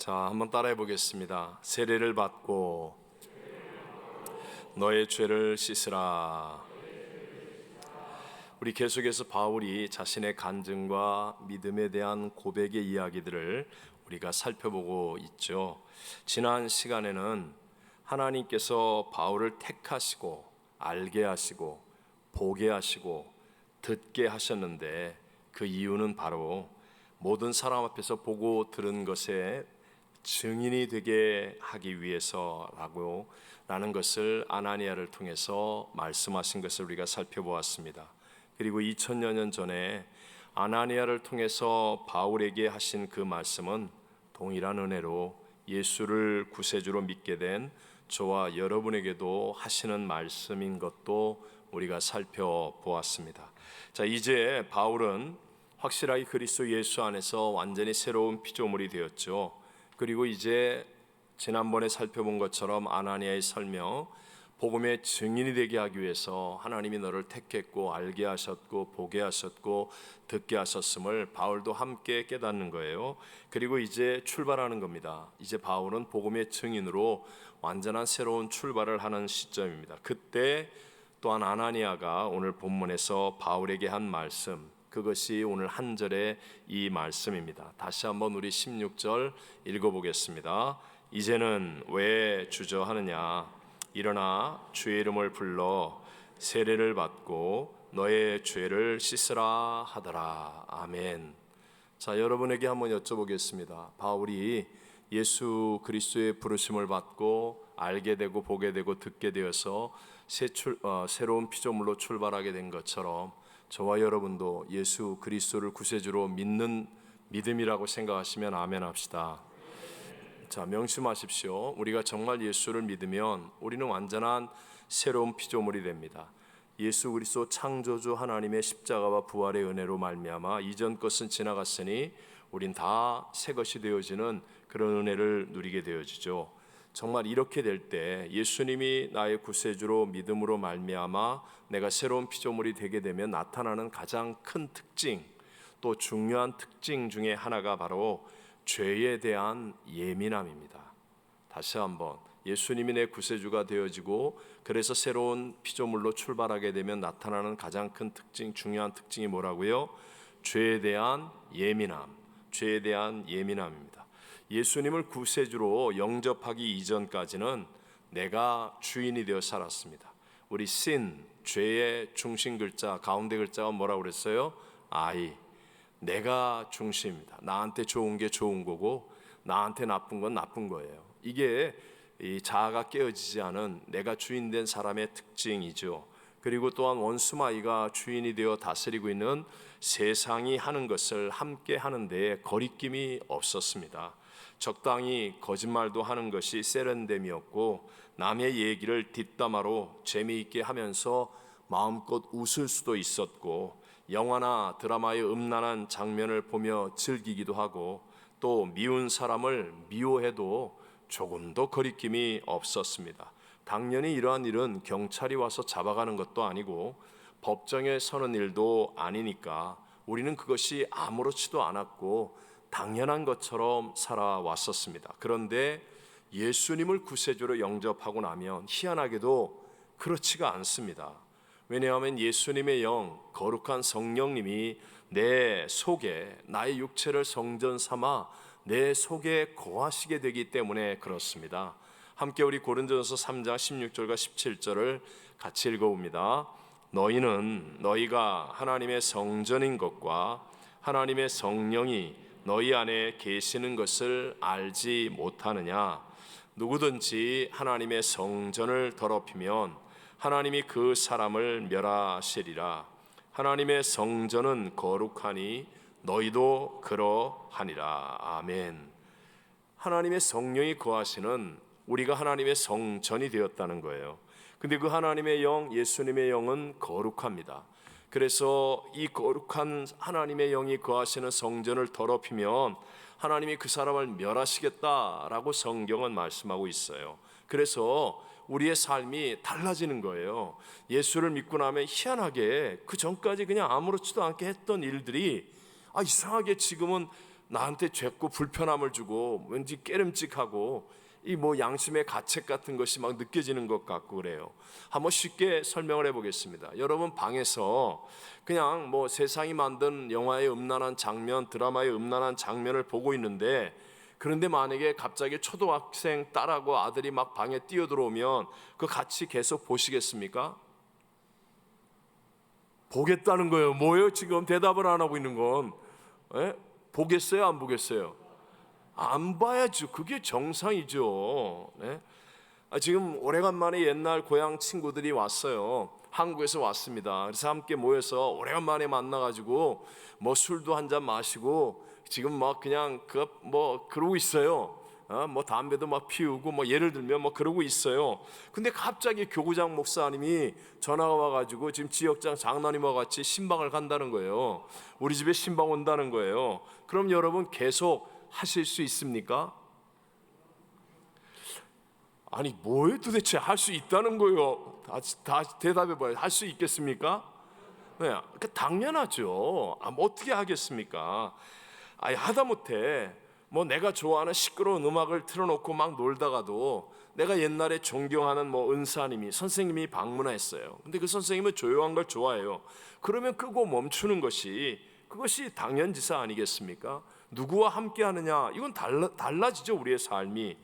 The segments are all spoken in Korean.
자, 한번 따라해 보겠습니다. 세례를 받고 너의 죄를 씻으라. 우리 계속해서 바울이 자신의 간증과 믿음에 대한 고백의 이야기들을 우리가 살펴보고 있죠. 지난 시간에는 하나님께서 바울을 택하시고 알게 하시고 보게 하시고 듣게 하셨는데, 그 이유는 바로 모든 사람 앞에서 보고 들은 것에 증인이 되게 하기 위해서라는 것을 아나니아를 통해서 말씀하신 것을 우리가 살펴보았습니다. 그리고 2000여 년 전에 아나니아를 통해서 바울에게 하신 그 말씀은 동일한 은혜로 예수를 구세주로 믿게 된 저와 여러분에게도 하시는 말씀인 것도 우리가 살펴보았습니다. 자, 이제 바울은 확실하게 그리스도 예수 안에서 완전히 새로운 피조물이 되었죠. 그리고 이제 지난번에 살펴본 것처럼 아나니아의 설명, 복음의 증인이 되게 하기 위해서 하나님이 너를 택했고 알게 하셨고 보게 하셨고 듣게 하셨음을 바울도 함께 깨닫는 거예요. 그리고 이제 출발하는 겁니다. 이제 바울은 복음의 증인으로 완전한 새로운 출발을 하는 시점입니다. 그때 또한 아나니아가 오늘 본문에서 바울에게 한 말씀, 그것이 오늘 한 절의 이 말씀입니다. 다시 한번 우리 16절 읽어보겠습니다. 이제는 왜 주저하느냐? 일어나 주의 이름을 불러 세례를 받고 너의 죄를 씻으라 하더라. 아멘. 자, 여러분에게 한번 여쭤보겠습니다. 바울이 예수 그리스도의 부르심을 받고 알게 되고 보게 되고 듣게 되어서 새로운 피조물로 출발하게 된 것처럼 저와 여러분도 예수 그리스도를 구세주로 믿는 믿음이라고 생각하시면 아멘 합시다. 자, 명심하십시오. 우리가 정말 예수를 믿으면 우리는 완전한 새로운 피조물이 됩니다. 예수 그리스도 창조주 하나님의 십자가와 부활의 은혜로 말미암아 이전 것은 지나갔으니 우린 다 새 것이 되어지는 그런 은혜를 누리게 되어지죠. 정말 이렇게 될 때 예수님이 나의 구세주로 믿음으로 말미암아 내가 새로운 피조물이 되게 되면 나타나는 가장 큰 특징, 또 중요한 특징 중에 하나가 바로 죄에 대한 예민함입니다. 다시 한번, 예수님이 내 구세주가 되어지고 그래서 새로운 피조물로 출발하게 되면 나타나는 가장 큰 특징, 중요한 특징이 뭐라고요? 죄에 대한 예민함, 죄에 대한 예민함입니다. 예수님을 구세주로 영접하기 이전까지는 내가 주인이 되어 살았습니다. 우리 sin, 죄의 중심 글자, 가운데 글자가 뭐라고 그랬어요? I. 내가 중심입니다. 나한테 좋은 게 좋은 거고 나한테 나쁜 건 나쁜 거예요. 이게 이 자아가 깨어지지 않은 내가 주인 된 사람의 특징이죠. 그리고 또한 원수마귀가 주인이 되어 다스리고 있는 세상이 하는 것을 함께 하는 데에 거리낌이 없었습니다. 적당히 거짓말도 하는 것이 세련됨이었고 남의 얘기를 뒷담화로 재미있게 하면서 마음껏 웃을 수도 있었고 영화나 드라마의 음란한 장면을 보며 즐기기도 하고 또 미운 사람을 미워해도 조금도 거리낌이 없었습니다. 당연히 이러한 일은 경찰이 와서 잡아가는 것도 아니고 법정에 서는 일도 아니니까 우리는 그것이 아무렇지도 않았고 당연한 것처럼 살아왔었습니다. 그런데 예수님을 구세주로 영접하고 나면 희한하게도 그렇지가 않습니다. 왜냐하면 예수님의 영, 거룩한 성령님이 내 속에, 나의 육체를 성전 삼아 내 속에 거하시게 되기 때문에 그렇습니다. 함께 우리 고린도전서 3장 16절과 17절을 같이 읽어봅니다. 너희는 너희가 하나님의 성전인 것과 하나님의 성령이 너희 안에 계시는 것을 알지 못하느냐? 누구든지 하나님의 성전을 더럽히면 하나님이 그 사람을 멸하시리라. 하나님의 성전은 거룩하니 너희도 그러하니라. 아멘. 하나님의 성령이 거하시는 우리가 하나님의 성전이 되었다는 거예요. 근데 그 하나님의 영, 예수님의 영은 거룩합니다. 그래서 이 거룩한 하나님의 영이 거하시는 성전을 더럽히면 하나님이 그 사람을 멸하시겠다라고 성경은 말씀하고 있어요. 그래서 우리의 삶이 달라지는 거예요. 예수를 믿고 나면 희한하게 그 전까지 그냥 아무렇지도 않게 했던 일들이 이상하게 지금은 나한테 죄고 불편함을 주고 왠지 깨름직하고 이 뭐 양심의 가책 같은 것이 막 느껴지는 것 같고 그래요. 한번 쉽게 설명을 해보겠습니다. 여러분 방에서 그냥 뭐 세상이 만든 영화의 음란한 장면, 드라마의 음란한 장면을 보고 있는데, 그런데 만약에 갑자기 초등학생 딸하고 아들이 막 방에 뛰어들어오면 그 같이 계속 보시겠습니까? 보겠다는 거예요. 뭐예요? 지금 대답을 안 하고 있는 건. 예? 보겠어요? 안 보겠어요? 안 봐야죠. 그게 정상이죠. 네? 지금 오래간만에 옛날 고향 친구들이 왔어요. 한국에서 왔습니다. 그래서 함께 모여서 오래간만에 만나가지고 뭐 술도 한잔 마시고 지금 막 그냥 그러고 있어요. 뭐 담배도 막 피우고 뭐 예를 들면 뭐 그러고 있어요. 근데 갑자기 교구장 목사님이 전화가 와가지고 지금 지역장 장로님과 같이 신방을 간다는 거예요. 우리 집에 신방 온다는 거예요. 그럼 여러분 계속 하실 수 있습니까? 아니 뭘 도대체 할 수 있다는 거예요. 다 대답해봐요. 할 수 있겠습니까? 네, 당연하죠. 뭐 어떻게 하겠습니까? 아니 하다못해 뭐 내가 좋아하는 시끄러운 음악을 틀어놓고 막 놀다가도, 내가 옛날에 존경하는 뭐 은사님이 선생님이 방문했어요. 근데 그 선생님은 조용한 걸 좋아해요. 그러면 끄고 멈추는 것이, 그것이 당연지사 아니겠습니까? 누구와 함께 하느냐, 이건 달라지죠. 우리의 삶이.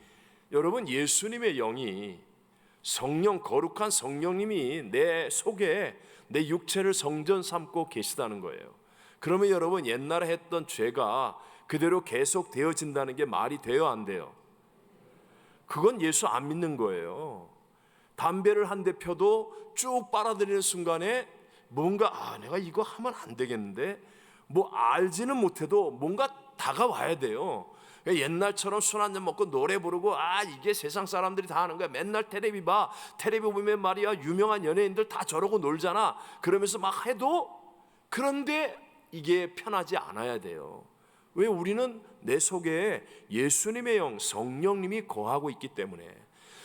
여러분 예수님의 영이, 성령, 거룩한 성령님이 내 속에 내 육체를 성전 삼고 계시다는 거예요. 그러면 여러분 옛날에 했던 죄가 그대로 계속 되어진다는 게 말이 돼요, 안 돼요? 그건 예수 안 믿는 거예요. 담배를 한 대 펴도 쭉 빨아들이는 순간에 뭔가 내가 이거 하면 안 되겠는데, 뭐 알지는 못해도 뭔가 다가와야 돼요. 옛날처럼 술 한잔 먹고 노래 부르고 이게 세상 사람들이 다 하는 거야. 맨날 텔레비 봐. 텔레비 보면 말이야 유명한 연예인들 다 저러고 놀잖아. 그러면서 막 해도, 그런데 이게 편하지 않아야 돼요. 왜? 우리는 내 속에 예수님의 영, 성령님이 거하고 있기 때문에.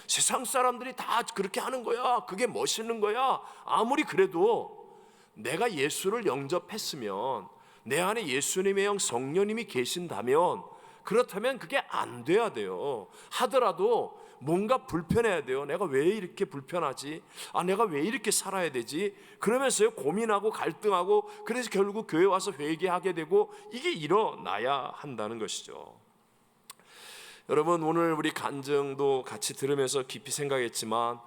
세상 사람들이 다 그렇게 하는 거야. 그게 멋있는 거야. 아무리 그래도 내가 예수를 영접했으면, 내 안에 예수님의 영, 성령님이 계신다면, 그렇다면 그게 안 돼야 돼요. 하더라도 뭔가 불편해야 돼요. 내가 왜 이렇게 불편하지? 내가 왜 이렇게 살아야 되지? 그러면서요 고민하고 갈등하고, 그래서 결국 교회 와서 회개하게 되고, 이게 일어나야 한다는 것이죠. 여러분 오늘 우리 간증도 같이 들으면서 깊이 생각했지만,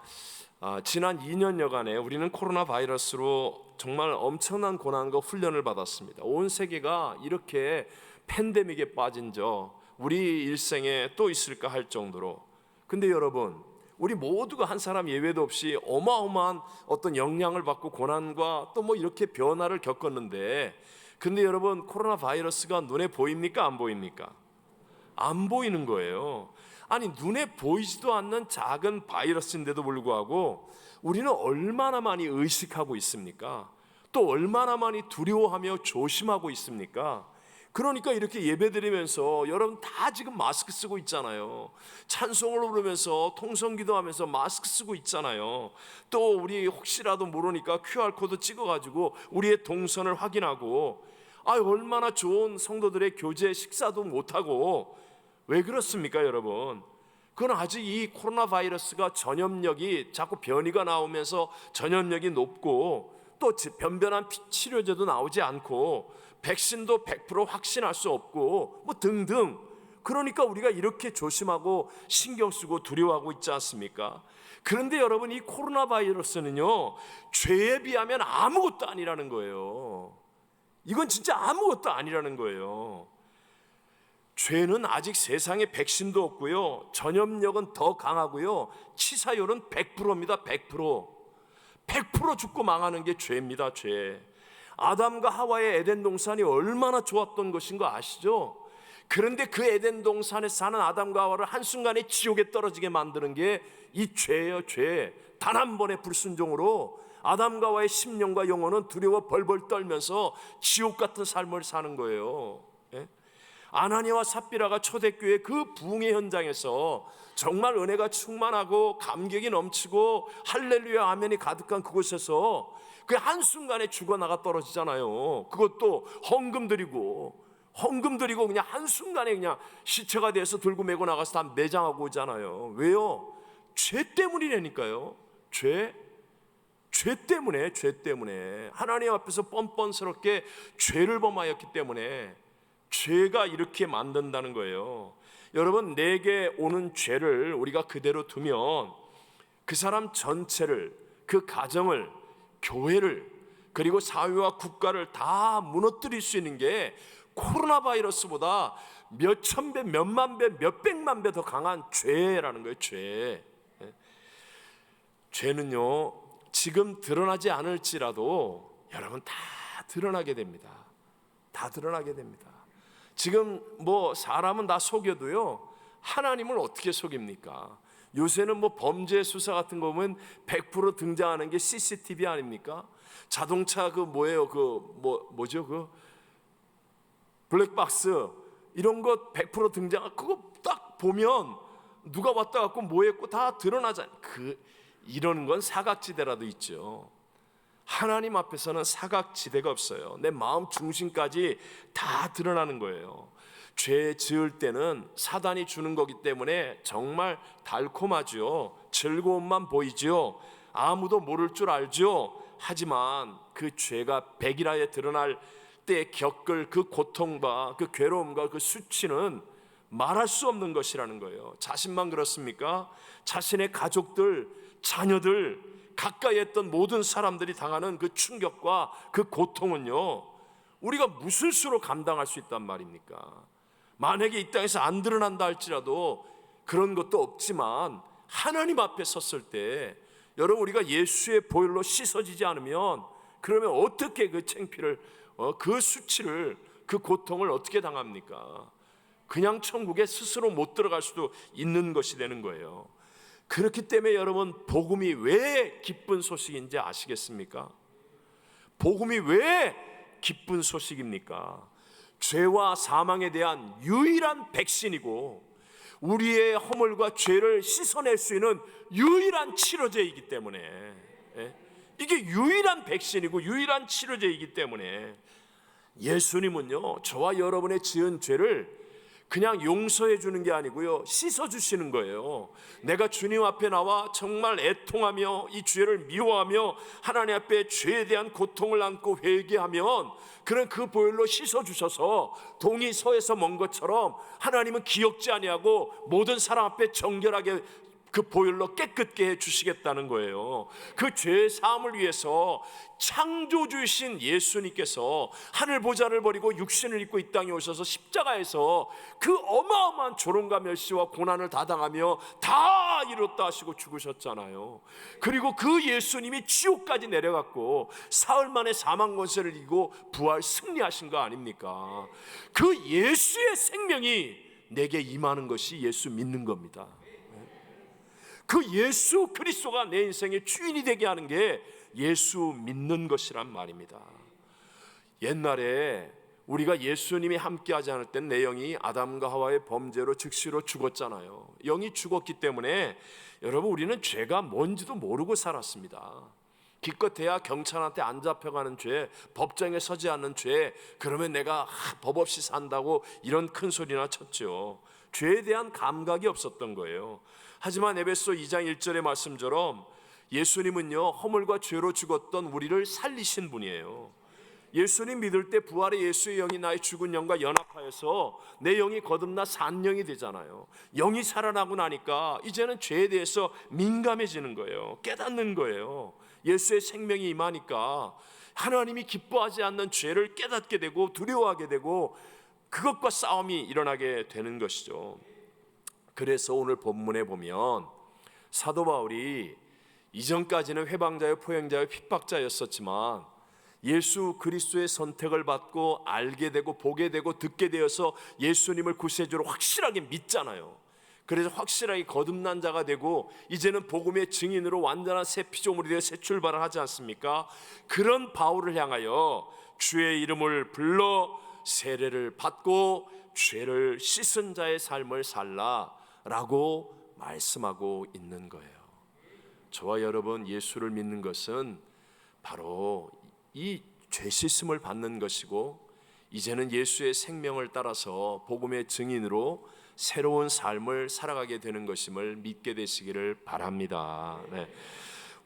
지난 2년여간에 우리는 코로나 바이러스로 정말 엄청난 고난과 훈련을 받았습니다. 온 세계가 이렇게 팬데믹에 빠진 적 우리 일생에 또 있을까 할 정도로. 근데 여러분 우리 모두가 한 사람 예외도 없이 어마어마한 어떤 영향을 받고 고난과 또 뭐 이렇게 변화를 겪었는데, 근데 여러분 코로나 바이러스가 눈에 보입니까? 안 보입니까? 안 보이는 거예요. 아니 눈에 보이지도 않는 작은 바이러스인데도 불구하고 우리는 얼마나 많이 의식하고 있습니까? 또 얼마나 많이 두려워하며 조심하고 있습니까? 그러니까 이렇게 예배드리면서 여러분 다 지금 마스크 쓰고 있잖아요. 찬송을 부르면서 통성기도 하면서 마스크 쓰고 있잖아요. 또 우리 혹시라도 모르니까 QR코드 찍어가지고 우리의 동선을 확인하고, 얼마나 좋은 성도들의 교제 식사도 못하고. 왜 그렇습니까 여러분? 그건 아직 이 코로나 바이러스가 전염력이 자꾸 변이가 나오면서 전염력이 높고, 또 변변한 치료제도 나오지 않고, 백신도 100% 확신할 수 없고 뭐 등등. 그러니까 우리가 이렇게 조심하고 신경 쓰고 두려워하고 있지 않습니까? 그런데 여러분 이 코로나 바이러스는요 죄에 비하면 아무것도 아니라는 거예요. 이건 진짜 아무것도 아니라는 거예요. 죄는 아직 세상에 백신도 없고요, 전염력은 더 강하고요, 치사율은 100%입니다. 100% 죽고 망하는 게 죄입니다. 죄. 아담과 하와의 에덴 동산이 얼마나 좋았던 것인 거 아시죠? 그런데 그 에덴 동산에 사는 아담과 하와를 한순간에 지옥에 떨어지게 만드는 게 이 죄예요. 죄. 단 한 번의 불순종으로 아담과 하와의 심령과 영혼은 두려워 벌벌 떨면서 지옥 같은 삶을 사는 거예요. 아나니아와 삽비라가 초대교회 그 부흥의 현장에서 정말 은혜가 충만하고 감격이 넘치고 할렐루야 아멘이 가득한 그곳에서 그 한순간에 죽어나가 떨어지잖아요. 그것도 헌금 드리고 헌금 드리고 그냥 한순간에 그냥 시체가 돼서 들고 메고 나가서 다 매장하고 오잖아요. 왜요? 죄 때문이라니까요. 죄 때문에 하나님 앞에서 뻔뻔스럽게 죄를 범하였기 때문에 죄가 이렇게 만든다는 거예요. 여러분, 내게 오는 죄를 우리가 그대로 두면 그 사람 전체를, 그 가정을, 교회를, 그리고 사회와 국가를 다 무너뜨릴 수 있는 게 코로나 바이러스보다 몇천 배, 몇만 배, 몇백만 배 더 강한 죄라는 거예요. 죄는요, 지금 드러나지 않을지라도 여러분 다 드러나게 됩니다. 다 드러나게 됩니다. 지금 뭐 사람은 다 속여도요, 하나님을 어떻게 속입니까? 요새는 뭐 범죄 수사 같은 거 보면 100% 등장하는 게 CCTV 아닙니까? 자동차 그 뭐예요? 뭐죠? 그 블랙박스 이런 거 100% 등장. 그거 딱 보면 누가 왔다 갔고 뭐 했고 다 드러나잖아요. 이런 건 사각지대라도 있죠. 하나님 앞에서는 사각지대가 없어요. 내 마음 중심까지 다 드러나는 거예요. 죄 지을 때는 사단이 주는 거기 때문에 정말 달콤하죠. 즐거움만 보이죠. 아무도 모를 줄 알죠. 하지만 그 죄가 백일하에 드러날 때 겪을 그 고통과 그 괴로움과 그 수치는 말할 수 없는 것이라는 거예요. 자신만 그렇습니까? 자신의 가족들, 자녀들, 가까이 했던 모든 사람들이 당하는 그 충격과 그 고통은요, 우리가 무슨 수로 감당할 수 있단 말입니까? 만약에 이 땅에서 안 드러난다 할지라도 그런 것도 없지만 하나님 앞에 섰을 때 여러분, 우리가 예수의 보혈로 씻어지지 않으면 그러면 어떻게 그 창피를, 그 수치를, 그 고통을 어떻게 당합니까? 그냥 천국에 스스로 못 들어갈 수도 있는 것이 되는 거예요. 그렇기 때문에 여러분, 복음이 왜 기쁜 소식인지 아시겠습니까? 복음이 왜 기쁜 소식입니까? 죄와 사망에 대한 유일한 백신이고 우리의 허물과 죄를 씻어낼 수 있는 유일한 치료제이기 때문에, 이게 유일한 백신이고 유일한 치료제이기 때문에 예수님은요, 저와 여러분의 지은 죄를 그냥 용서해 주는 게 아니고요, 씻어 주시는 거예요. 내가 주님 앞에 나와 정말 애통하며 이 죄를 미워하며 하나님 앞에 죄에 대한 고통을 안고 회개하면 그런 그 보혈로 씻어 주셔서 동이 서에서 먼 것처럼 하나님은 기억지 아니하고 모든 사람 앞에 정결하게 그 보혈로 깨끗게 해 주시겠다는 거예요. 그 죄 사함을 위해서 창조주이신 예수님께서 하늘 보좌를 버리고 육신을 입고 이 땅에 오셔서 십자가에서 그 어마어마한 조롱과 멸시와 고난을 다 당하며 다 이뤘다 하시고 죽으셨잖아요. 그리고 그 예수님이 지옥까지 내려갔고 사흘 만에 사망 권세를 이기고 부활 승리하신 거 아닙니까? 그 예수의 생명이 내게 임하는 것이 예수 믿는 겁니다. 그 예수 그리스도가 내 인생의 주인이 되게 하는 게 예수 믿는 것이란 말입니다. 옛날에 우리가 예수님이 함께하지 않을 땐 내 영이 아담과 하와의 범죄로 즉시로 죽었잖아요. 영이 죽었기 때문에 여러분, 우리는 죄가 뭔지도 모르고 살았습니다. 기껏해야 경찰한테 안 잡혀가는 죄, 법정에 서지 않는 죄, 그러면 내가 법 없이 산다고 이런 큰 소리나 쳤죠. 죄에 대한 감각이 없었던 거예요. 하지만 에베소 2장 1절의 말씀처럼 예수님은요, 허물과 죄로 죽었던 우리를 살리신 분이에요. 예수님 믿을 때 부활의 예수의 영이 나의 죽은 영과 연합하여서 내 영이 거듭나 산 영이 되잖아요. 영이 살아나고 나니까 이제는 죄에 대해서 민감해지는 거예요. 깨닫는 거예요. 예수의 생명이 임하니까 하나님이 기뻐하지 않는 죄를 깨닫게 되고 두려워하게 되고 그것과 싸움이 일어나게 되는 것이죠. 그래서 오늘 본문에 보면 사도 바울이 이전까지는 회방자요 포행자요 핍박자였었지만 예수 그리스도의 선택을 받고 알게 되고 보게 되고 듣게 되어서 예수님을 구세주로 확실하게 믿잖아요. 그래서 확실하게 거듭난 자가 되고 이제는 복음의 증인으로 완전한 새 피조물이 되어 새 출발을 하지 않습니까? 그런 바울을 향하여 주의 이름을 불러 세례를 받고 죄를 씻은 자의 삶을 살라라고 말씀하고 있는 거예요. 저와 여러분, 예수를 믿는 것은 바로 이 죄 씻음을 받는 것이고 이제는 예수의 생명을 따라서 복음의 증인으로 새로운 삶을 살아가게 되는 것임을 믿게 되시기를 바랍니다. 네.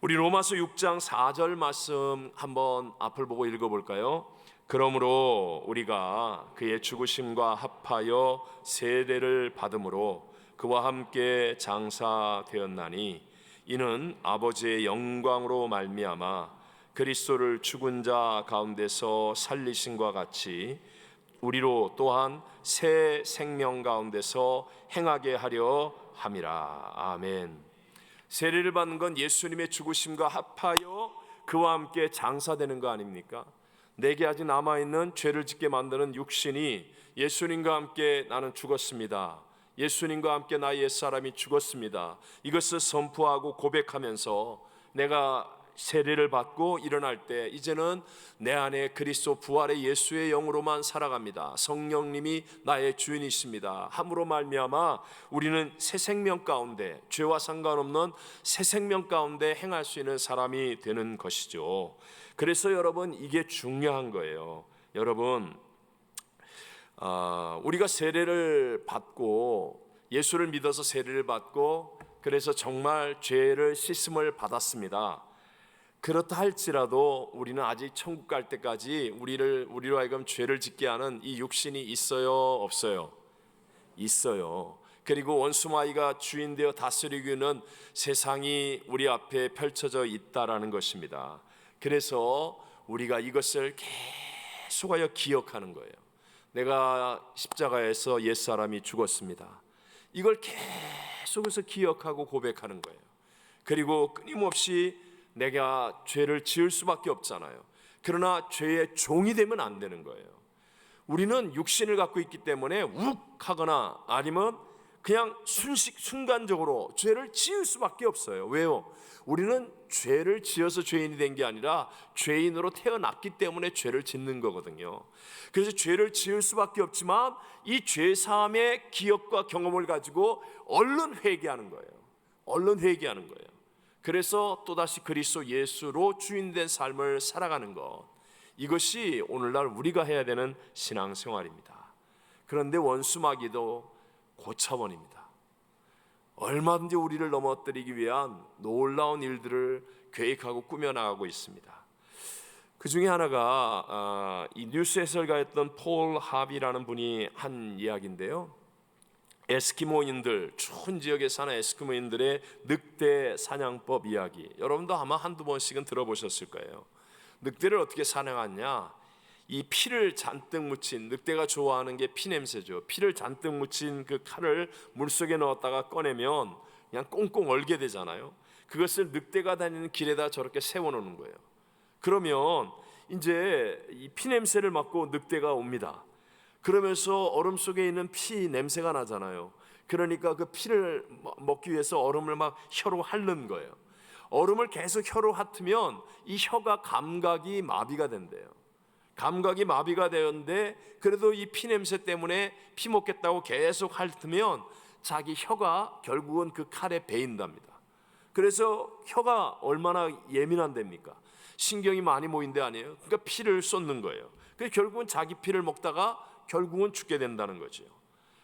우리 로마서 6장 4절 말씀 한번 앞을 보고 읽어볼까요? 그러므로 우리가 그의 죽으심과 합하여 세례를 받음으로 그와 함께 장사되었나니 이는 아버지의 영광으로 말미암아 그리스도를 죽은 자 가운데서 살리심과 같이 우리로 또한 새 생명 가운데서 행하게 하려 함이라. 아멘. 세례를 받는 건 예수님의 죽으심과 합하여 그와 함께 장사되는 거 아닙니까? 내게 아직 남아있는 죄를 짓게 만드는 육신이 예수님과 함께 나는 죽었습니다. 예수님과 함께 나의 옛사람이 죽었습니다. 이것을 선포하고 고백하면서 내가 세례를 받고 일어날 때 이제는 내 안에 그리스도 부활의 예수의 영으로만 살아갑니다. 성령님이 나의 주인이십니다. 함으로 말미암아 우리는 새 생명 가운데, 죄와 상관없는 새 생명 가운데 행할 수 있는 사람이 되는 것이죠. 그래서 여러분, 이게 중요한 거예요. 여러분, 우리가 세례를 받고 예수를 믿어서 세례를 받고 그래서 정말 죄를 씻음을 받았습니다. 그렇다 할지라도 우리는 아직 천국 갈 때까지 우리로 하여금 죄를 짓게 하는 이 육신이 있어요, 없어요? 있어요. 그리고 원수마귀가 주인 되어 다스리고 있는 세상이 우리 앞에 펼쳐져 있다라는 것입니다. 그래서 우리가 이것을 계속하여 기억하는 거예요. 내가 십자가에서 옛사람이 죽었습니다. 이걸 계속해서 기억하고 고백하는 거예요. 그리고 끊임없이 내가 죄를 지을 수밖에 없잖아요. 그러나 죄의 종이 되면 안 되는 거예요. 우리는 육신을 갖고 있기 때문에 욱하거나 아니면 그냥 순간적으로 죄를 지을 수밖에 없어요. 왜요? 우리는 죄를 지어서 죄인이 된 게 아니라 죄인으로 태어났기 때문에 죄를 짓는 거거든요. 그래서 죄를 지을 수밖에 없지만 이 죄사함의 기억과 경험을 가지고 얼른 회개하는 거예요. 얼른 회개하는 거예요. 그래서 또다시 그리스도 예수로 주인된 삶을 살아가는 것, 이것이 오늘날 우리가 해야 되는 신앙생활입니다. 그런데 원수마귀도 고차원입니다. 얼마든지 우리를 넘어뜨리기 위한 놀라운 일들을 계획하고 꾸며나가고 있습니다. 그 중에 하나가 이 뉴스 해설가였던 폴 하비라는 분이 한 이야기인데요. 에스키모인들, 추운 지역에 사는 에스키모인들의 늑대 사냥법 이야기, 여러분도 아마 한두 번씩은 들어보셨을 거예요. 늑대를 어떻게 사냥하냐? 이 피를 잔뜩 묻힌, 늑대가 좋아하는 게 피 냄새죠. 피를 잔뜩 묻힌 그 칼을 물속에 넣었다가 꺼내면 그냥 꽁꽁 얼게 되잖아요. 그것을 늑대가 다니는 길에다 저렇게 세워놓는 거예요. 그러면 이제 이 피 냄새를 맡고 늑대가 옵니다. 그러면서 얼음 속에 있는 피 냄새가 나잖아요. 그러니까 그 피를 먹기 위해서 얼음을 막 혀로 핥는 거예요. 얼음을 계속 혀로 핥으면 이 혀가 감각이 마비가 된대요. 감각이 마비가 되었는데 그래도 이 피 냄새 때문에 피 먹겠다고 계속 핥으면 자기 혀가 결국은 그 칼에 베인답니다. 그래서 혀가 얼마나 예민한답니까? 신경이 많이 모인 데 아니에요. 그러니까 피를 쏟는 거예요. 그래서 결국은 자기 피를 먹다가 결국은 죽게 된다는 거죠.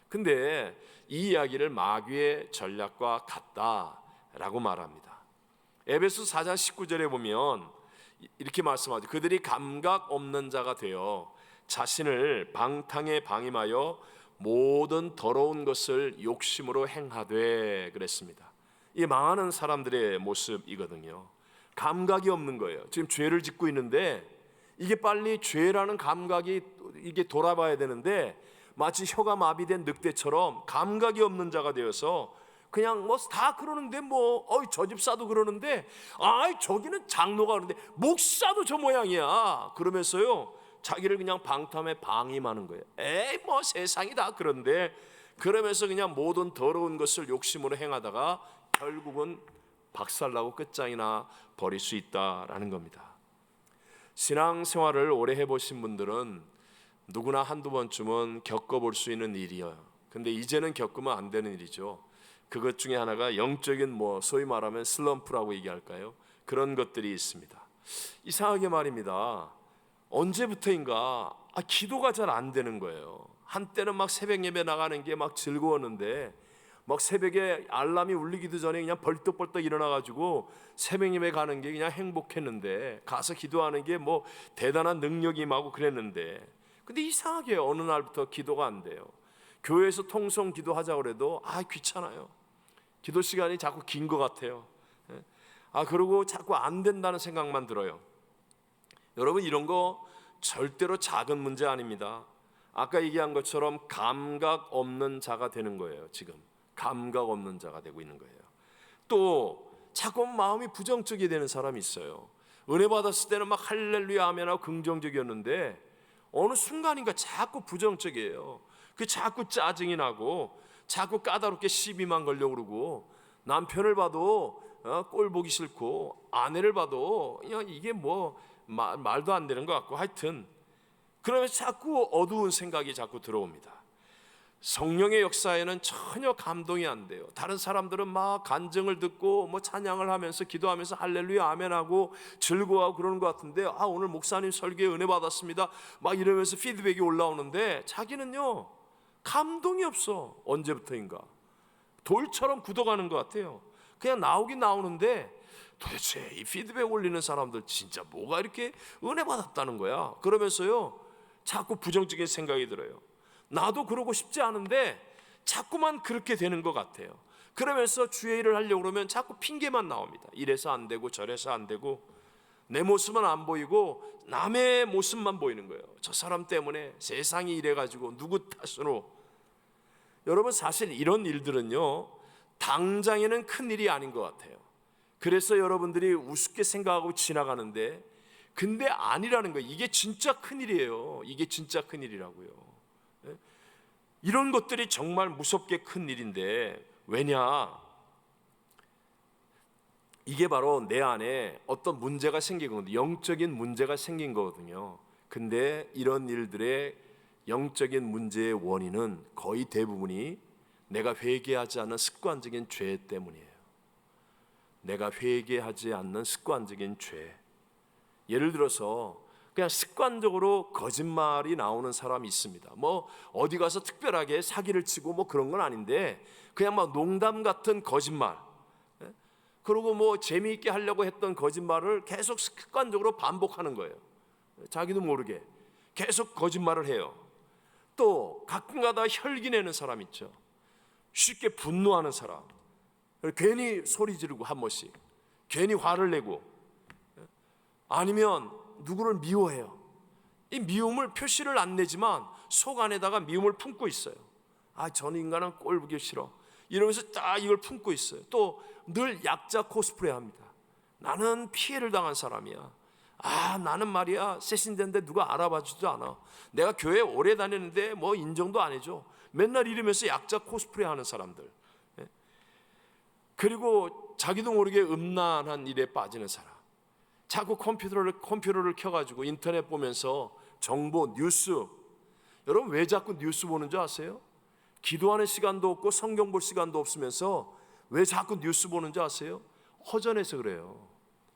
근데 이 이야기를 마귀의 전략과 같다라고 말합니다. 에베소 4장 19절에 보면 이렇게 말씀하죠. 그들이 감각 없는 자가 되어 자신을 방탕에 방임하여 모든 더러운 것을 욕심으로 행하되 그랬습니다. 이게 망하는 사람들의 모습이거든요. 감각이 없는 거예요. 지금 죄를 짓고 있는데 이게 빨리 죄라는 감각이 이게 돌아봐야 되는데 마치 혀가 마비된 늑대처럼 감각이 없는 자가 되어서 그냥 뭐 다 그러는데 저 집사도 그러는데 저기는 장로가 그러는데 목사도 저 모양이야 그러면서요 자기를 그냥 방탕에 방임하는 거예요. 세상이 다 그런데 그러면서 그냥 모든 더러운 것을 욕심으로 행하다가 결국은 박살나고 끝장이나 버릴 수 있다라는 겁니다. 신앙생활을 오래 해보신 분들은 누구나 한두 번쯤은 겪어볼 수 있는 일이에요. 근데 이제는 겪으면 안 되는 일이죠. 그것 중에 하나가 영적인 소위 말하면 슬럼프라고 얘기할까요? 그런 것들이 있습니다. 이상하게 말입니다. 언제부터인가 기도가 잘 안 되는 거예요. 한때는 막 새벽 예배 나가는 게 막 즐거웠는데 막 새벽에 알람이 울리기도 전에 그냥 벌떡벌떡 일어나가지고 새벽 예배 가는 게 그냥 행복했는데, 가서 기도하는 게 뭐 대단한 능력이 임하고 그랬는데, 근데 이상하게 어느 날부터 기도가 안 돼요. 교회에서 통성 기도하자고 그래도 귀찮아요. 기도 시간이 자꾸 긴 것 같아요. 그리고 자꾸 안 된다는 생각만 들어요. 여러분, 이런 거 절대로 작은 문제 아닙니다. 아까 얘기한 것처럼 감각 없는 자가 되는 거예요. 지금 감각 없는 자가 되고 있는 거예요. 또 자꾸 마음이 부정적이 되는 사람이 있어요. 은혜 받았을 때는 막 할렐루야 아멘하고 긍정적이었는데 어느 순간인가 자꾸 부정적이에요. 그 자꾸 짜증이 나고 자꾸 까다롭게 시비만 걸려고 그러고, 남편을 봐도 꼴 보기 싫고, 아내를 봐도 그냥 이게 뭐 말도 안 되는 것 같고, 하여튼 그러면서 자꾸 어두운 생각이 자꾸 들어옵니다. 성령의 역사에는 전혀 감동이 안 돼요. 다른 사람들은 막 간증을 듣고 뭐 찬양을 하면서 기도하면서 할렐루야 아멘하고 즐거워하고 그러는 것 같은데, 오늘 목사님 설교에 은혜 받았습니다 막 이러면서 피드백이 올라오는데 자기는요 감동이 없어. 언제부터인가 돌처럼 굳어가는 것 같아요. 그냥 나오긴 나오는데 도대체 이 피드백 올리는 사람들 진짜 뭐가 이렇게 은혜 받았다는 거야. 그러면서요 자꾸 부정적인 생각이 들어요. 나도 그러고 싶지 않은데 자꾸만 그렇게 되는 것 같아요. 그러면서 주의 일을 하려고 그러면 자꾸 핑계만 나옵니다. 이래서 안 되고 저래서 안 되고, 내 모습은 안 보이고 남의 모습만 보이는 거예요. 저 사람 때문에 세상이 이래가지고 누구 탓으로. 여러분, 사실 이런 일들은요 당장에는 큰 일이 아닌 것 같아요. 그래서 여러분들이 우습게 생각하고 지나가는데, 근데 아니라는 거예요. 이게 진짜 큰 일이에요. 이게 진짜 큰 일이라고요. 이런 것들이 정말 무섭게 큰 일인데, 왜냐? 이게 바로 내 안에 어떤 문제가 생긴 거거든요. 영적인 문제가 생긴 거거든요. 근데 이런 일들의 영적인 문제의 원인은 거의 대부분이 내가 회개하지 않는 습관적인 죄 때문이에요. 내가 회개하지 않는 습관적인 죄. 예를 들어서 그냥 습관적으로 거짓말이 나오는 사람이 있습니다. 뭐 어디 가서 특별하게 사기를 치고 뭐 그런 건 아닌데, 그냥 막 농담 같은 거짓말, 그리고 뭐 재미있게 하려고 했던 거짓말을 계속 습관적으로 반복하는 거예요. 자기도 모르게 계속 거짓말을 해요. 또 가끔가다 혈기 내는 사람 있죠. 쉽게 분노하는 사람, 괜히 소리 지르고 한 번씩 괜히 화를 내고, 아니면 누구를 미워해요. 이 미움을 표시를 안 내지만 속 안에다가 미움을 품고 있어요. 전 인간은 꼴 보기 싫어 이러면서 딱 이걸 품고 있어요. 또 늘 약자 코스프레 합니다. 나는 피해를 당한 사람이야. 나는 말이야 세신대인데 누가 알아봐주지도 않아. 내가 교회 오래 다녔는데 뭐 인정도 안 해줘. 맨날 이러면서 약자 코스프레 하는 사람들. 그리고 자기도 모르게 음란한 일에 빠지는 사람. 자꾸 컴퓨터를 켜가지고 인터넷 보면서 정보, 뉴스. 여러분, 왜 자꾸 뉴스 보는 줄 아세요? 기도하는 시간도 없고 성경 볼 시간도 없으면서 왜 자꾸 뉴스 보는 줄 아세요? 허전해서 그래요.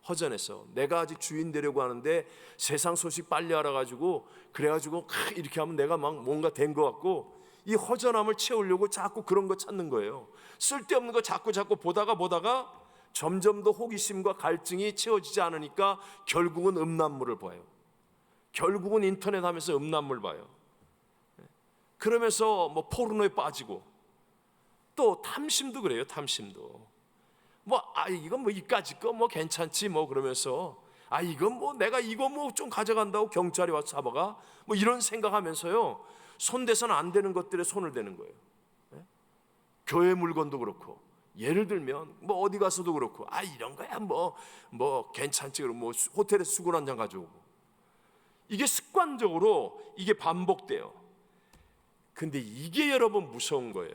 허전해서. 내가 아직 주인 되려고 하는데 세상 소식 빨리 알아가지고 그래가지고 이렇게 하면 내가 막 뭔가 된 것 같고, 이 허전함을 채우려고 자꾸 그런 거 찾는 거예요. 쓸데없는 거 자꾸 보다가 점점 더 호기심과 갈증이 채워지지 않으니까 결국은 음란물을 봐요. 결국은 인터넷 하면서 음란물 봐요. 그러면서 뭐 포르노에 빠지고, 또 탐심도 그래요. 탐심도 이건 뭐 이까짓 거 뭐 괜찮지 뭐 그러면서 이건 뭐 내가 이거 뭐 좀 가져간다고 경찰이 와서 잡아가 뭐 이런 생각하면서요 손대서는 안 되는 것들에 손을 대는 거예요. 교회 물건도 그렇고, 예를 들면 뭐 어디 가서도 그렇고 이런 거야 뭐 괜찮지 그러고 뭐 호텔에 수건 한 장 가져오고, 이게 습관적으로 이게 반복돼요. 근데 이게 여러분 무서운 거예요.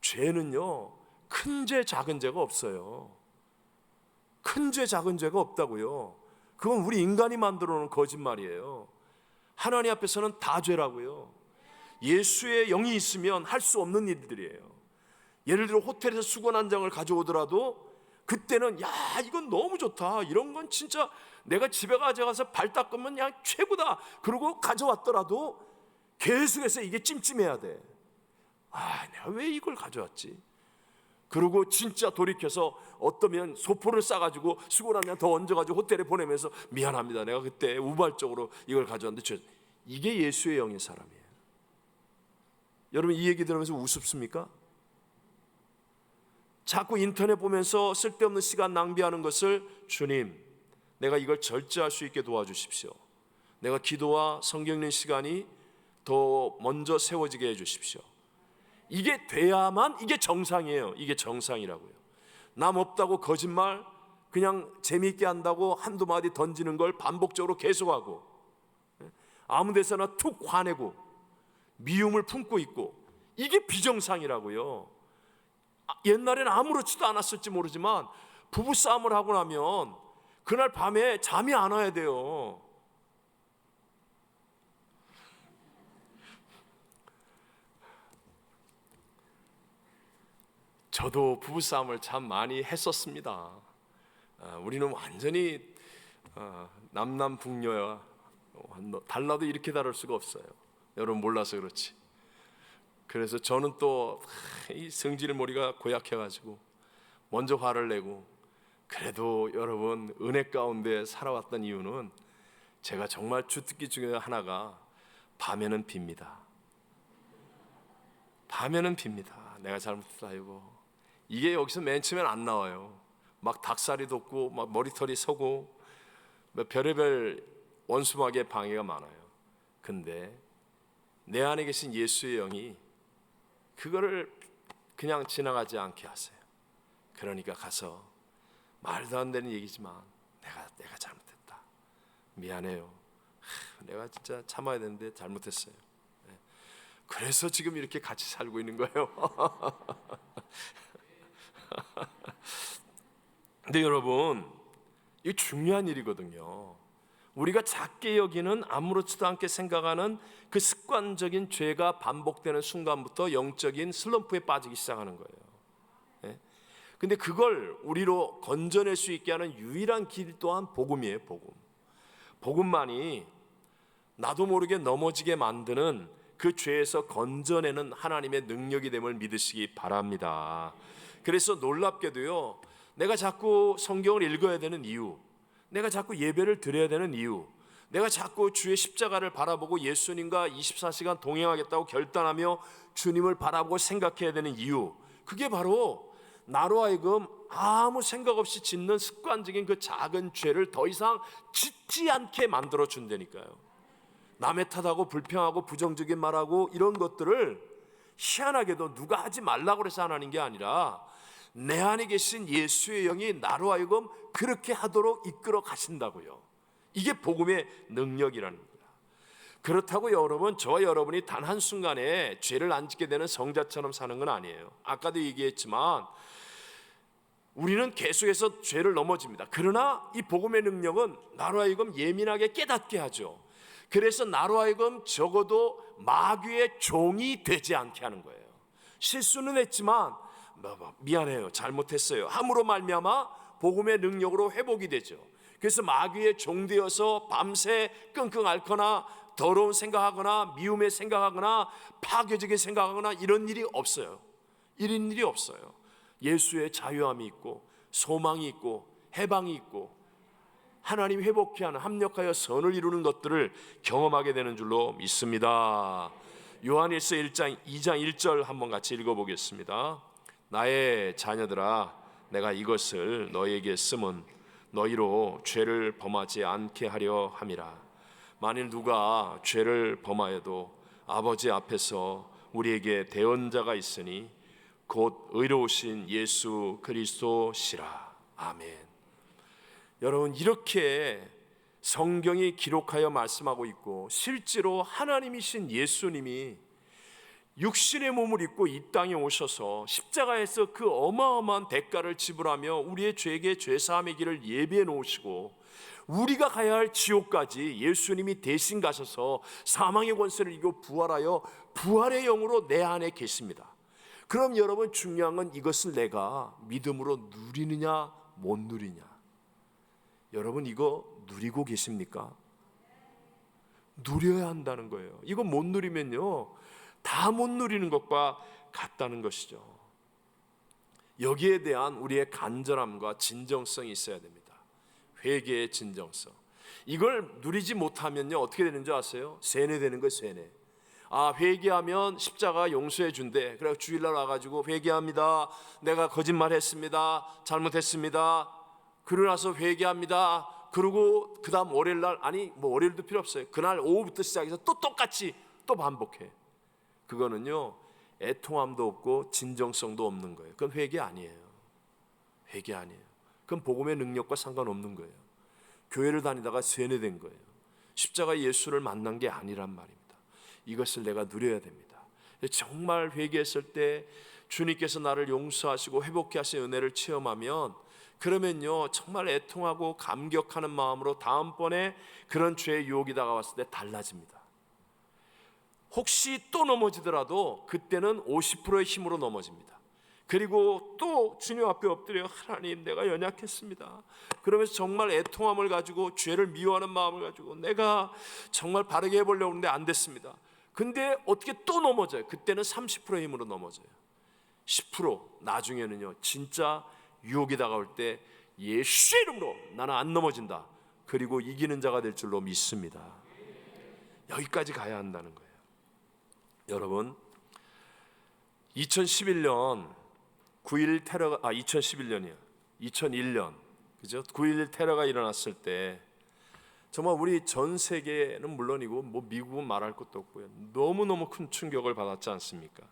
죄는요 큰 죄 작은 죄가 없어요. 큰 죄 작은 죄가 없다고요. 그건 우리 인간이 만들어 놓은 거짓말이에요. 하나님 앞에서는 다 죄라고요. 예수의 영이 있으면 할 수 없는 일들이에요. 예를 들어 호텔에서 수건 한 장을 가져오더라도 그때는 야, 이건 너무 좋다, 이런 건 진짜 내가 집에 가져가서 발 닦으면 그냥 최고다, 그러고 가져왔더라도 계속해서 이게 찜찜해야 돼. 아, 내가 왜 이걸 가져왔지? 그리고 진짜 돌이켜서 어떠면 소포를 싸가지고 수고나면 더 얹어가지고 호텔에 보내면서 미안합니다, 내가 그때 우발적으로 이걸 가져왔는데. 이게 예수의 영인 사람이에요. 여러분, 이 얘기 들으면서 우습습니까? 자꾸 인터넷 보면서 쓸데없는 시간 낭비하는 것을, 주님, 내가 이걸 절제할 수 있게 도와주십시오. 내가 기도와 성경 읽는 시간이 더 먼저 세워지게 해주십시오. 이게 돼야만 이게 정상이에요. 이게 정상이라고요. 남 없다고 거짓말, 그냥 재미있게 한다고 한두 마디 던지는 걸 반복적으로 계속하고, 아무 데서나 툭 화내고 미움을 품고 있고, 이게 비정상이라고요. 옛날에는 아무렇지도 않았을지 모르지만 부부싸움을 하고 나면 그날 밤에 잠이 안 와야 돼요. 저도 부부싸움을 참 많이 했었습니다. 우리는 완전히 남남북녀야. 달라도 이렇게 다를 수가 없어요. 여러분 몰라서 그렇지. 그래서 저는 또 이 성질머리가 고약해가지고 먼저 화를 내고, 그래도 여러분 은혜 가운데 살아왔던 이유는 제가 정말 주특기 중에 하나가 밤에는 빕니다. 밤에는 빕니다. 내가 잘못했다 이거. 이게 여기서 맨 처음엔 안 나와요. 막 닭살이 돋고 막 머리털이 서고 별의별 원수막의 방해가 많아요. 근데 내 안에 계신 예수의 영이 그거를 그냥 지나가지 않게 하세요. 그러니까 가서, 말도 안 되는 얘기지만 내가 잘못했다, 미안해요, 내가 진짜 참아야 되는데 잘못했어요. 그래서 지금 이렇게 같이 살고 있는 거예요. 근데 여러분, 이게 중요한 일이거든요. 우리가 작게 여기는, 아무렇지도 않게 생각하는 그 습관적인 죄가 반복되는 순간부터 영적인 슬럼프에 빠지기 시작하는 거예요. 근데 그걸 우리로 건져낼 수 있게 하는 유일한 길 또한 복음이에요. 복음만이 나도 모르게 넘어지게 만드는, 그 죄에서 건져내는 하나님의 능력이 됨을 믿으시기 바랍니다. 그래서 놀랍게도요, 내가 자꾸 성경을 읽어야 되는 이유, 내가 자꾸 예배를 드려야 되는 이유, 내가 자꾸 주의 십자가를 바라보고 예수님과 24시간 동행하겠다고 결단하며 주님을 바라보고 생각해야 되는 이유, 그게 바로 나로 하여금 아무 생각 없이 짓는 습관적인 그 작은 죄를 더 이상 짓지 않게 만들어 준다니까요. 남의 탓하고 불평하고 부정적인 말하고 이런 것들을 희한하게도 누가 하지 말라고 해서 안 하는 게 아니라 내 안에 계신 예수의 영이 나로 하여금 그렇게 하도록 이끌어 가신다고요. 이게 복음의 능력이라는 겁니다. 그렇다고 여러분, 저와 여러분이 단 한순간에 죄를 안 짓게 되는 성자처럼 사는 건 아니에요. 아까도 얘기했지만 우리는 계속해서 죄를 넘어집니다. 그러나 이 복음의 능력은 나로 하여금 예민하게 깨닫게 하죠. 그래서 나로 하여금 적어도 마귀의 종이 되지 않게 하는 거예요. 실수는 했지만 미안해요, 잘못했어요 함으로 말미암아 복음의 능력으로 회복이 되죠. 그래서 마귀의 종 되어서 밤새 끙끙 앓거나 더러운 생각하거나 미움의 생각하거나 파괴적인 생각하거나 이런 일이 없어요. 이런 일이 없어요. 예수의 자유함이 있고 소망이 있고 해방이 있고 하나님 회복케 하는, 합력하여 선을 이루는 것들을 경험하게 되는 줄로 믿습니다. 요한일서 1장 2장 1절 한번 같이 읽어보겠습니다. 나의 자녀들아, 내가 이것을 너희에게 쓰면 너희로 죄를 범하지 않게 하려 함이라. 만일 누가 죄를 범하여도 아버지 앞에서 우리에게 대언자가 있으니 곧 의로우신 예수 그리스도시라. 아멘. 여러분, 이렇게 성경이 기록하여 말씀하고 있고 실제로 하나님이신 예수님이 육신의 몸을 입고 이 땅에 오셔서 십자가에서 그 어마어마한 대가를 지불하며 우리의 죄에게 죄사함의 길을 예비해 놓으시고 우리가 가야 할 지옥까지 예수님이 대신 가셔서 사망의 권세를 이기고 부활하여 부활의 영으로 내 안에 계십니다. 그럼 여러분, 중요한 건 이것을 내가 믿음으로 누리느냐 못 누리냐. 여러분, 이거 누리고 계십니까? 누려야 한다는 거예요. 이거 못 누리면요, 다 못 누리는 것과 같다는 것이죠. 여기에 대한 우리의 간절함과 진정성이 있어야 됩니다. 회개의 진정성. 이걸 누리지 못하면요, 어떻게 되는 줄 아세요? 세뇌되는 거예요, 세뇌. 회개하면 십자가 용서해 준대. 그래서 주일날 와가지고 회개합니다. 내가 거짓말했습니다. 잘못했습니다. 그러고 나서 회개합니다. 그리고 그 다음 월요일날, 월요일도 필요 없어요. 그날 오후부터 시작해서 또 똑같이 또 반복해. 그거는요, 애통함도 없고 진정성도 없는 거예요. 그건 회개 아니에요. 회개 아니에요. 그건 복음의 능력과 상관없는 거예요. 교회를 다니다가 세뇌된 거예요. 십자가 예수를 만난 게 아니란 말입니다. 이것을 내가 누려야 됩니다. 정말 회개했을 때 주님께서 나를 용서하시고 회복케 하신 은혜를 체험하면, 그러면요, 정말 애통하고 감격하는 마음으로 다음번에 그런 죄의 유혹이 다가왔을 때 달라집니다. 혹시 또 넘어지더라도 그때는 50%의 힘으로 넘어집니다. 그리고 또 주님 앞에 엎드려, 하나님, 내가 연약했습니다. 그러면서 정말 애통함을 가지고, 죄를 미워하는 마음을 가지고 내가 정말 바르게 해보려고 하는데 안 됐습니다. 근데 어떻게 또 넘어져요. 그때는 30%의 힘으로 넘어져요. 10% 나중에는요, 진짜 유혹이 다가올 때 예수의 이름으로 나는 안 넘어진다, 그리고 이기는 자가 될 줄로 믿습니다. 여기까지 가야 한다는 거예요. 여러분, 2011년 9.11 테러가 2011년이요. 2001년, 그죠? 9.11 테러가 일어났을 때 정말 우리 전 세계는 물론이고 미국은 말할 것도 없고요, 너무너무 큰 충격을 받았지 않습니까?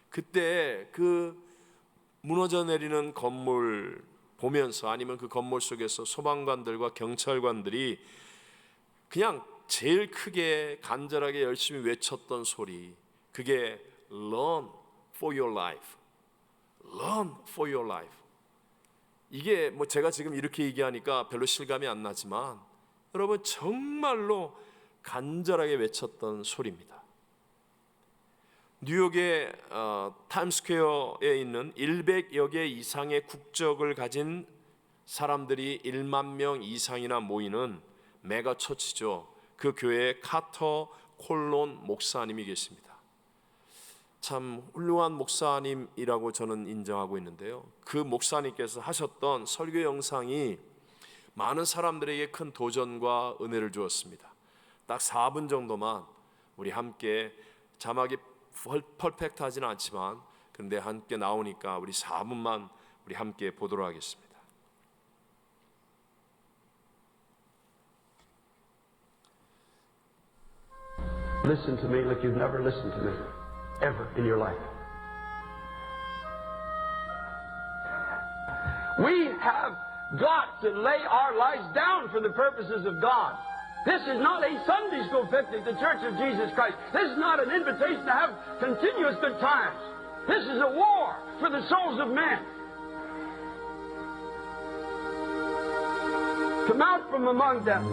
그때 그 무너져 내리는 건물 보면서, 아니면 그 건물 속에서 소방관들과 경찰관들이 그냥 제일 크게 간절하게 열심히 외쳤던 소리, 그게 Run for your life, Run for your life. 이게 제가 지금 이렇게 얘기하니까 별로 실감이 안 나지만, 여러분, 정말로 간절하게 외쳤던 소리입니다. 뉴욕의 타임스퀘어에 있는 100여 개 이상의 국적을 가진 사람들이 1만 명 이상이나 모이는 메가 처치죠. 그 교회에 카터 콜론 목사님이 계십니다. 참 훌륭한 목사님이라고 저는 인정하고 있는데요, 그 목사님께서 하셨던 설교 영상이 많은 사람들에게 큰 도전과 은혜를 주었습니다. 딱 4분 정도만 우리 함께, 자막이 퍼펙트하지는 않지만 그런데 함께 나오니까 우리 4분만 우리 함께 보도록 하겠습니다. Listen to me like you've never listened to me ever in your life. We have got to lay our lives down for the purposes of God. This is not a Sunday school picnic, the Church of Jesus Christ. This is not an invitation to have continuous good times. This is a war for the souls of men. Come out from among them.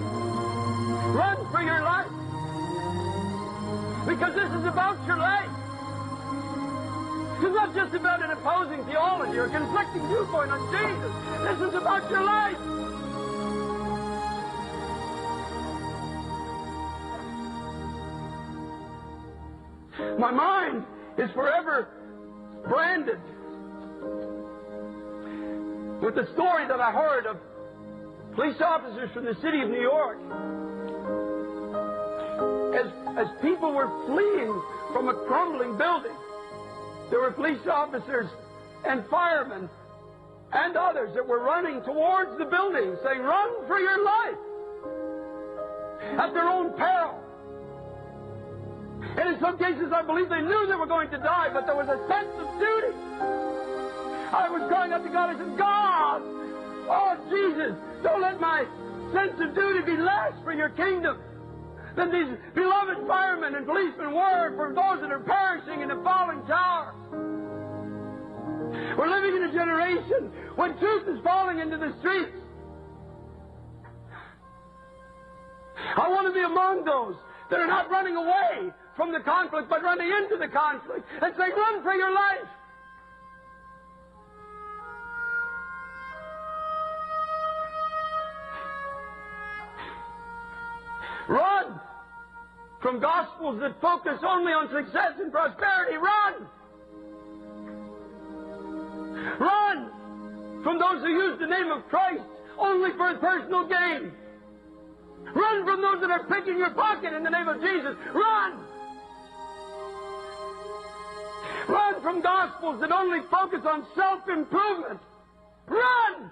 Run for your life. Because this is about your life. It's not just about an opposing theology or a conflicting viewpoint on Jesus. This is about your life. My mind is forever branded with the story that I heard of police officers from the city of New York. As people were fleeing from a crumbling building, there were police officers and firemen and others that were running towards the building saying, "Run for your life," at their own peril. And in some cases I believe they knew they were going to die, but there was a sense of duty. I was crying out to God, I said, "God, oh Jesus, don't let my sense of duty be less for your kingdom than these beloved firemen and policemen were for those that are perishing in the falling towers." We're living in a generation when truth is falling into the streets. I want to be among those that are not running away from the conflict, but running into the conflict and saying, "Run for your life." from gospels that focus only on success and prosperity. Run! Run from those who use the name of Christ only for personal gain. Run from those that are picking your pocket in the name of Jesus. Run! Run from gospels that only focus on self-improvement. Run!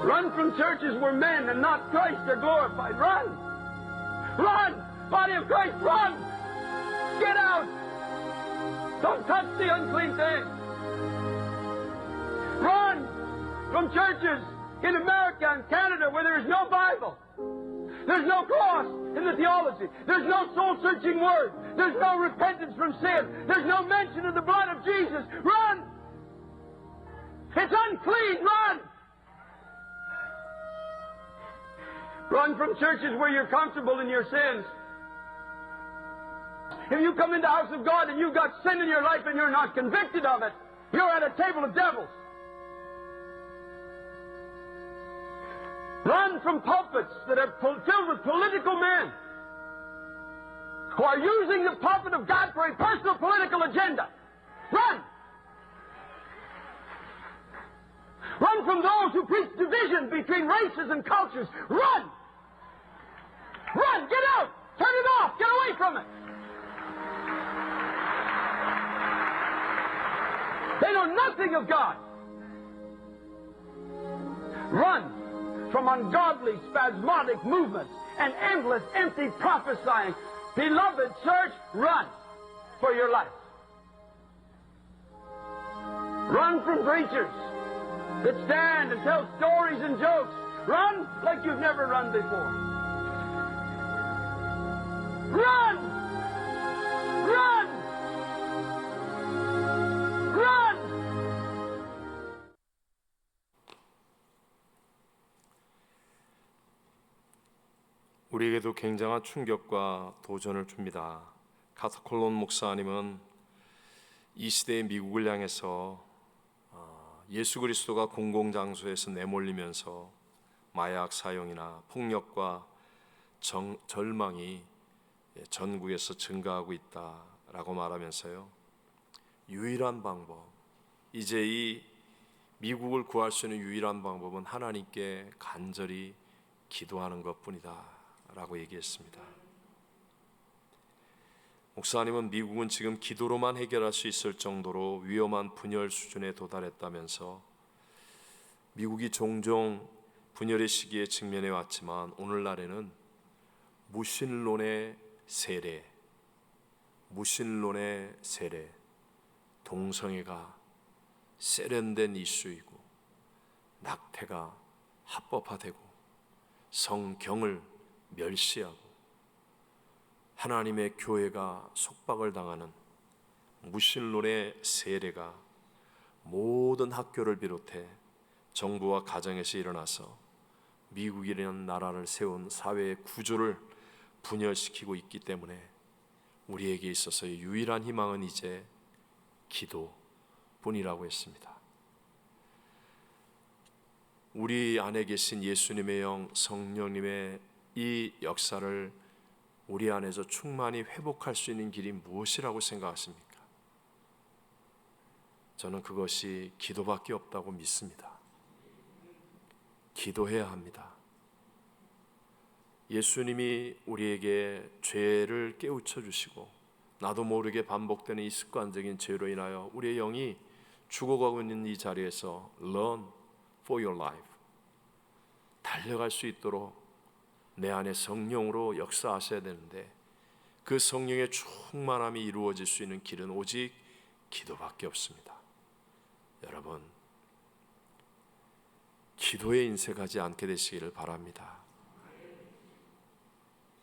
Run from churches where men and not Christ are glorified. Run! Run! Body of Christ, run! Get out! Don't touch the unclean thing. Run from churches in America and Canada where there is no Bible. There's no cross in the theology. There's no soul-searching word. There's no repentance from sin. There's no mention of the blood of Jesus. Run! It's unclean. Run! Run from churches where you're comfortable in your sins. If you come into the house of God and you've got sin in your life and you're not convicted of it, you're at a table of devils. Run from pulpits that are filled with political men who are using the pulpit of God for a personal political agenda. Run! Run from those who preach division between races and cultures. Run! Run! Get out! Turn it off! Get away from it! They know nothing of God. Run from ungodly, spasmodic movements and endless, empty prophesying. Beloved church, run for your life. Run from preachers that stand and tell stories and jokes. Run like you've never run before. Run! Run! Run! 우리에게도 굉장한 충격과 도전을 줍니다. 카타콜론 목사님은 이 시대의 미국을 향해서 예수 그리스도가 공공장소에서 내몰리면서 마약 사용이나 폭력과 절망이 전국에서 증가하고 있다라고 말하면서요. 유일한 방법, 이제 이 미국을 구할 수 있는 유일한 방법은 하나님께 간절히 기도하는 것뿐이다 라고 얘기했습니다. 목사님은 미국은 지금 기도로만 해결할 수 있을 정도로 위험한 분열 수준에 도달했다면서 미국이 종종 분열의 시기에 직면해 왔지만 오늘날에는 무신론의 세례, 동성애가 세련된 이슈이고 낙태가 합법화되고 성경을 멸시하고 하나님의 교회가 속박을 당하는 무신론의 세례가 모든 학교를 비롯해 정부와 가정에서 일어나서 미국이라는 나라를 세운 사회의 구조를 분열시키고 있기 때문에 우리에게 있어서의 유일한 희망은 이제 기도뿐이라고 했습니다. 우리 안에 계신 예수님의 영, 성령님의 이 역사를 우리 안에서 충만히 회복할 수 있는 길이 무엇이라고 생각하십니까? 저는 그것이 기도밖에 없다고 믿습니다. 기도해야 합니다. 예수님이 우리에게 죄를 깨우쳐 주시고 나도 모르게 반복되는 이 습관적인 죄로 인하여 우리의 영이 죽어가고 있는 이 자리에서 Run for your life, 달려갈 수 있도록 내 안에 성령으로 역사하셔야 되는데 그 성령의 충만함이 이루어질 수 있는 길은 오직 기도밖에 없습니다. 여러분, 기도에 인색하지 않게 되시기를 바랍니다.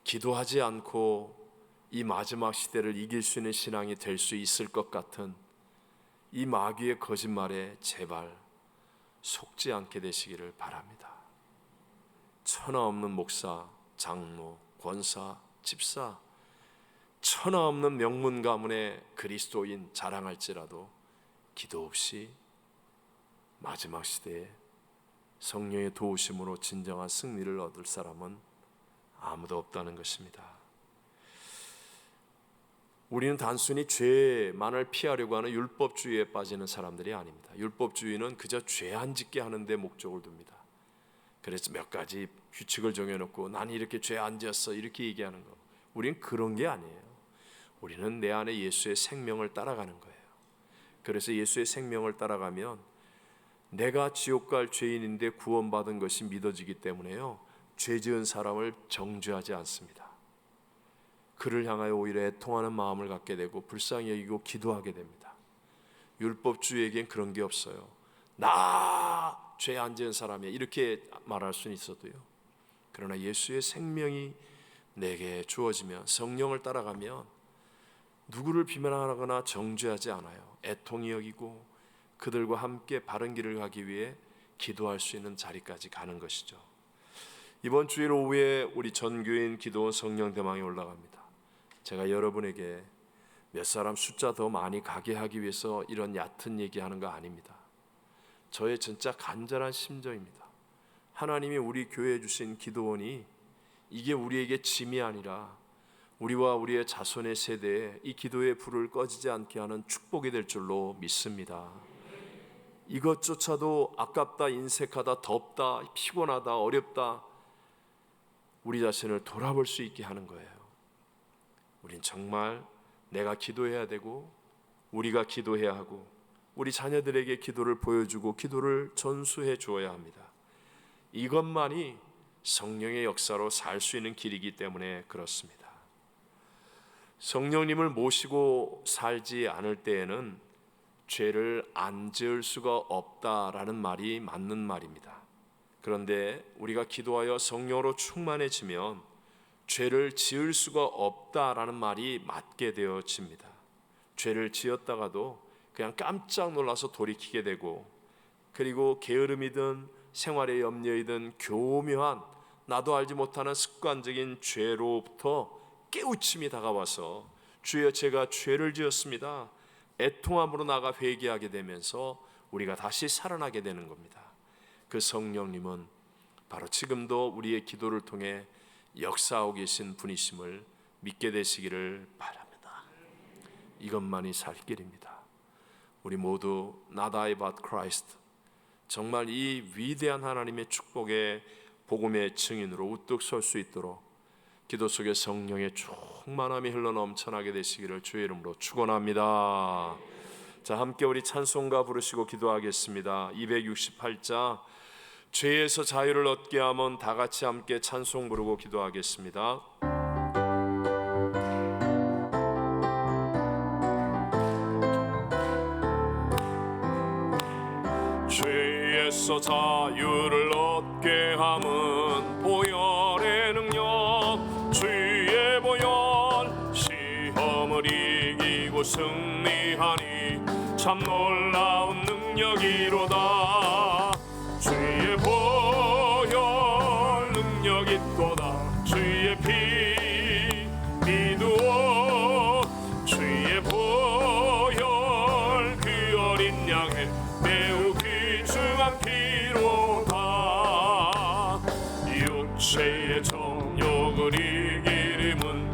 기도하지 않고 이 마지막 시대를 이길 수 있는 신앙이 될 수 있을 것 같은 이 마귀의 거짓말에 제발 속지 않게 되시기를 바랍니다. 천하 없는 목사, 장로, 권사, 집사, 천하 없는 명문 가문의 그리스도인 자랑할지라도 기도 없이 마지막 시대에 성령의 도우심으로 진정한 승리를 얻을 사람은 아무도 없다는 것입니다. 우리는 단순히 죄만을 피하려고 하는 율법주의에 빠지는 사람들이 아닙니다. 율법주의는 그저 죄 안 짓게 하는 데 목적을 둡니다. 그래서 몇 가지 규칙을 정해놓고 나는 이렇게 죄 안 지었어 이렇게 얘기하는 거, 우리는 그런 게 아니에요. 우리는 내 안에 예수의 생명을 따라가는 거예요. 그래서 예수의 생명을 따라가면 내가 지옥 갈 죄인인데 구원받은 것이 믿어지기 때문에요, 죄 지은 사람을 정죄하지 않습니다. 그를 향하여 오히려 애통하는 마음을 갖게 되고 불쌍히 여기고 기도하게 됩니다. 율법주의에겐 그런 게 없어요. 나 죄 안 지은 사람이야 이렇게 말할 수는 있어도요, 그러나 예수의 생명이 내게 주어지면, 성령을 따라가면 누구를 비난하거나 정죄하지 않아요. 애통히 여기고 그들과 함께 바른 길을 가기 위해 기도할 수 있는 자리까지 가는 것이죠. 이번 주일 오후에 우리 전교인 기도원 성령 대망에 올라갑니다. 제가 여러분에게 몇 사람 숫자 더 많이 가게 하기 위해서 이런 얕은 얘기하는 거 아닙니다. 저의 진짜 간절한 심정입니다. 하나님이 우리 교회에 주신 기도원이 이게 우리에게 짐이 아니라 우리와 우리의 자손의 세대에 이 기도의 불을 꺼지지 않게 하는 축복이 될 줄로 믿습니다. 이것조차도 아깝다, 인색하다, 덥다, 피곤하다, 어렵다, 우리 자신을 돌아볼 수 있게 하는 거예요. 우린 정말 내가 기도해야 되고 우리가 기도해야 하고 우리 자녀들에게 기도를 보여주고 기도를 전수해 주어야 합니다. 이것만이 성령의 역사로 살 수 있는 길이기 때문에 그렇습니다. 성령님을 모시고 살지 않을 때에는 죄를 안 지을 수가 없다라는 말이 맞는 말입니다. 그런데 우리가 기도하여 성령으로 충만해지면 죄를 지을 수가 없다라는 말이 맞게 되어집니다. 죄를 지었다가도 그냥 깜짝 놀라서 돌이키게 되고, 그리고 게으름이든 생활의 염려이든 교묘한 나도 알지 못하는 습관적인 죄로부터 깨우침이 다가와서 주여 제가 죄를 지었습니다, 애통함으로 나가 회개하게 되면서 우리가 다시 살아나게 되는 겁니다. 그 성령님은 바로 지금도 우리의 기도를 통해 역사하고 계신 분이심을 믿게 되시기를 바랍니다. 이것만이 살 길입니다. 우리 모두 Not I but Christ, 정말 이 위대한 하나님의 축복의 복음의 증인으로 우뚝 설 수 있도록 기도 속에 성령의 충만함이 흘러넘쳐나게 되시기를 주의 이름으로 축원합니다. 자, 함께 우리 찬송가 부르시고 기도하겠습니다. 268자 죄에서 자유를 얻게 하면 다 같이 함께 찬송 부르고 기도하겠습니다. 죄에서 자유를 얻게 함은 보혈의 능력, 주의 보혈 시험을 이기고 승리하니 참 놀라운 능력이로다. 주의 보혈 능력이 있도다. 주의 피 믿으오. 주의 보혈 그 어린 양의 매우 귀중한 피로다. 육체의 정욕을 이기림은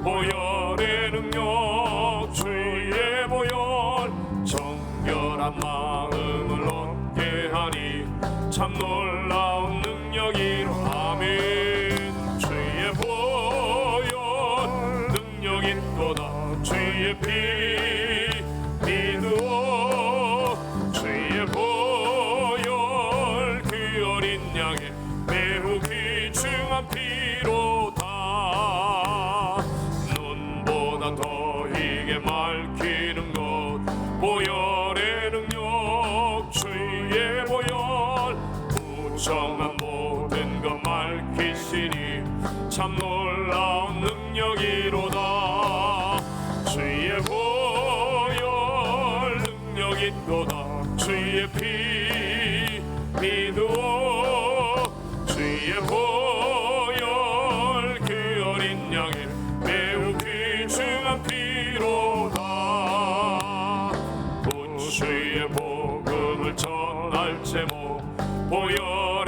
보혈의 능력, 주의 보혈 정결한 마음을 얻게 하니 참 놀라운 능력이로. 아멘. 주의 보혈 능력 있도다. 주의 피 믿으오. 주의 보혈 그 어린 양의 매우 귀중한 피로다. 눈보다 더 이게 맑히는 것 보혈의 능력, 주의 보혈 부정한 모든 것 밝히시니 참 놀라운 능력이로다. 주의 보혈 능력 있도다. 주의 피 믿으오. 주의 보혈 그 어린 양의 매우 귀중한 피로다. 주의 복음을 전할 제목 보혈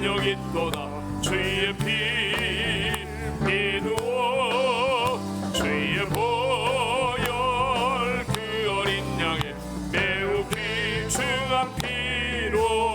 여기 있도다. 주의 피 비누어 주의 보혈 그 어린 양의 매우 귀중한 피로